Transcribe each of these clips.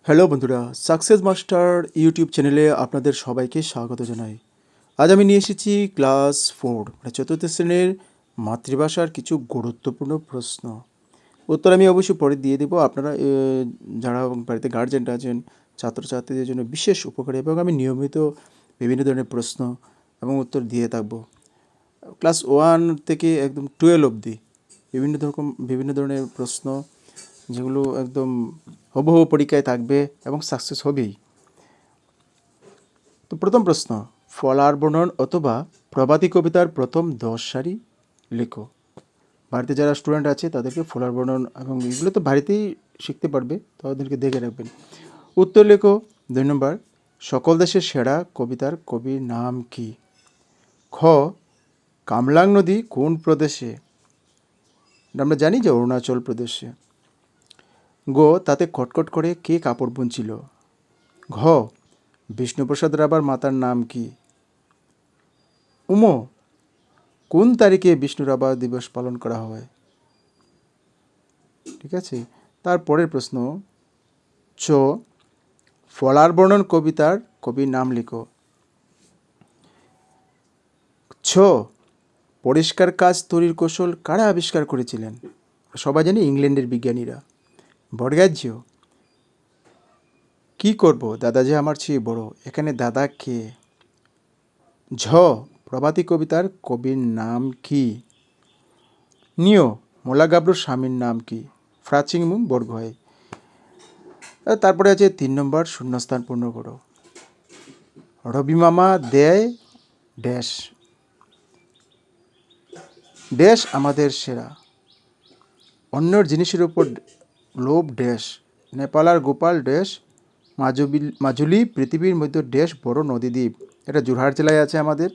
Hello বন্ধুরা, success master YouTube চ্যানেলে আপনাদের সবাইকে স্বাগত জানাই। আজ আমি নিয়ে এসেছি ক্লাস 4 মানে চতুর্থ শ্রেণীর মাতৃভাষার কিছু গুরুত্বপূর্ণ প্রশ্ন। উত্তর আমি অবশ্যই পরে দিয়ে দেবো। আপনারা যারা বাড়িতে গার্জেনরা আছেন ছাত্রছাত্রীদের জন্য বিশেষ উপকারী এবং আমি নিয়মিত বিভিন্ন ধরনের প্রশ্ন এবং উত্তর দিয়ে থাকবো। ক্লাস 1 থেকে একদম 12 অবধি বিভিন্ন ধরনের প্রশ্ন যেগুলো একদম হুবহু পরীক্ষায় থাকবে এবং সাকসেস হবেই। তো প্রথম প্রশ্ন, ফলার বর্ণন অথবা প্রভাতী কবিতার প্রথম 10 সারি লেখো। বাড়িতে যারা স্টুডেন্ট আছে তাদেরকে ফলার বর্ণন এবং এগুলো তো বাড়িতেই শিখতে পারবে, তাদেরকে দেখে রাখবেন। উত্তর লেখো। 2 নম্বর, সকল দেশের সেরা কবিতার কবির নাম কি? খ, কামলাং নদী কোন প্রদেশে? আমরা জানি যে অরুণাচল প্রদেশে। গ, তাতে কটকট করে কে কাপড় বুনছিল? ঘ, বিষ্ণুপ্রসাদ রাভার মাতার নাম কি? উমো, কোন তারিখে বিষ্ণু রাভা দিবস পালন করা হয়? ঠিক আছে, তারপরের প্রশ্ন, চ, ফলার বর্ণন কবিতার কবির নাম লিখো। ছ, পরিষ্কার কাজ তৈরির কৌশল কারা আবিষ্কার করেছিলেন? সবাই জানি ইংল্যান্ডের বিজ্ঞানীরা। বর্গাজ্য, কি করব দাদা যে আমার চেয়ে বড়, এখানে দাদা কে? ঝ, প্রভাতী কবিতার কবির নাম কি? নিয়, মোলা গাবরুর স্বামীর নাম কি? ফ্রাচিংমুং বরগোহাই। তারপরে আছে 3 নম্বর, শূন্যস্থান পূর্ণ করো। রবি মামা দেয় ড্যাশ, ড্যাশ আমাদের সেরা, অন্যর জিনিসের উপর লোভ ড্যাশ, নেপাল আর গোপাল ড্যাশ, মাজুলি পৃথিবীর মধ্যে ড্যাশ বড় নদীদ্বীপ। এটা যোরহাট জেলায় আছে আমাদের।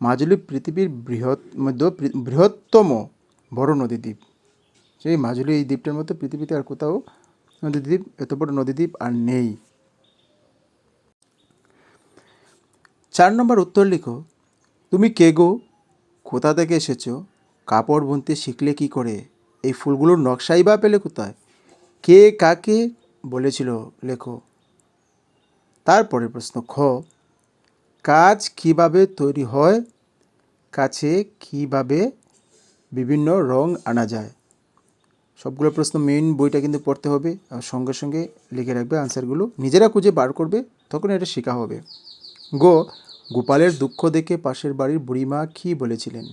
মাজুলি পৃথিবীর বৃহত্তম বড় নদীদ্বীপ। সেই মাজুলি এই দ্বীপটার মধ্যে পৃথিবীতে আর কোথাও নদীদ্বীপ, এত বড় নদীদ্বীপ আর নেই। 4 নম্বর উত্তর লিখো। তুমি কে গো, কোথা থেকে এসেছো, কাপড় বুনতে শিখলে কি করে, এই ফুলগুলোর নকশাই বা পেলে কোথায়, কে কাকে বলেছিল, লেখো। তারপরের প্রশ্ন, খ, কাজ কিভাবে তৈরি হয়, কাছে কিভাবে বিভিন্ন রং আনা যায়। সবগুলো প্রশ্ন মেইন বইটা কিন্তু পড়তে হবে আর সঙ্গে সঙ্গে লিখে রাখবে আনসারগুলো, নিজেরা খুঁজে বার করবে, তখন এটা শেখা হবে। গ, গোপালের দুঃখ দেখে পাশের বাড়ির বুড়িমা কী বলেছিলেন,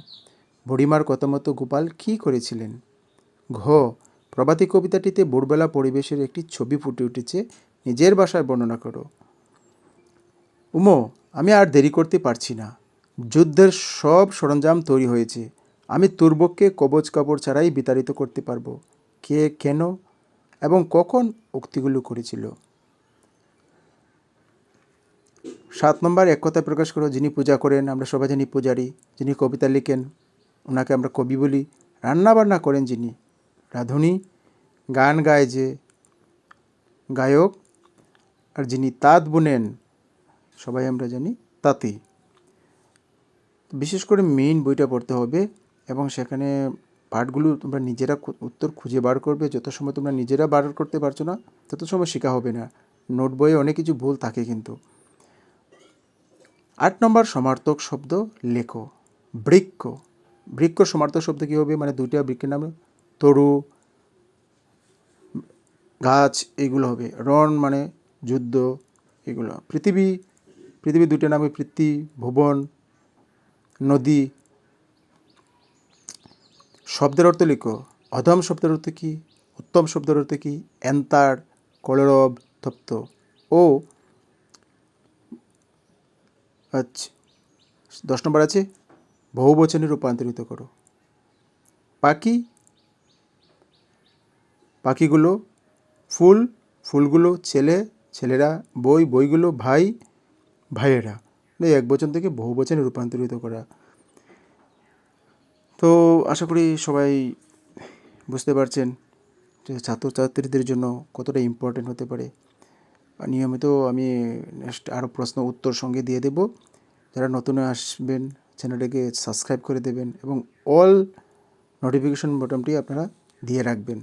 বুড়িমার কথা মতো গোপাল কী করেছিলেন। ঘ, প্রভাতী কবিতাটিতে ভোরবেলা পরিবেশের একটি ছবি ফুটে উঠেছে, নিজের ভাষায় বর্ণনা করো। উমো, আমি আর দেরি করতে পারছি না, যুদ্ধের সব সরঞ্জাম তৈরি হয়েছে, আমি তুর্বককে কবচ কাপড় ছাড়াই বিতাড়িত করতে পারবো। কে, কেন এবং কখন উক্তিগুলো করেছিল। 7 নম্বর, এক কথায় প্রকাশ করো। যিনি পূজা করেন, আমরা সবাই জানি পূজারী। যিনি কবিতা লিখেন ওনাকে আমরা কবি বলি। রান্না বান্না করেন যিনি, রাঁধুনি। গান গায় যে, গায়ক। আর যিনি তাঁত বুনেন সবাই আমরা জানি তাঁতি। বিশেষ করে মেইন বইটা পড়তে হবে এবং সেখানে পাঠগুলো তোমরা নিজেরা উত্তর খুঁজে বার করবে। যত সময় তোমরা নিজেরা বার করতে পারছো না তত সময় শেখা হবে না। নোট বইয়ে অনেক কিছু ভুল থাকে কিন্তু। 8 নম্বর, সমার্থক শব্দ লেখো। বৃক্ষ, বৃক্ষ সমার্থক শব্দ কী হবে, মানে দুইটা বৃক্ষের নামে তরু, গাছ এগুলো হবে। রণ মানে যুদ্ধ এগুলো। পৃথিবী, পৃথিবী দুইটা নামে পৃথ্বী, ভুবন, নদী। শব্দের অর্থ লিখো। অধম শব্দের অর্থ কী, উত্তম শব্দের অর্থ কী, এন্তার, কলরব, তপ্ত। ও আচ্ছা, 10 নম্বর আছে, বহুবচনে রূপান্তরিত করো। পাখি, পাখিগুলো। ফুল, ফুলগুলো। ছেলে, ছেলেরা। বই, বইগুলো। ভাই, ভাইয়েরা। এক বচন থেকে বহু বচনে রূপান্তরিত করা। তো আশা করি সবাই বুঝতে পারছেন যে ছাত্রছাত্রীদের জন্য কতটা ইম্পর্টেন্ট হতে পারে। নিয়মিত আমি নেক্সট আরও প্রশ্ন উত্তর সঙ্গে দিয়ে দেব। যারা নতুন আসবেন চ্যানেলটাকে সাবস্ক্রাইব করে দেবেন এবং অল নোটিফিকেশন বাটনটি আপনারা দিয়ে রাখবেন।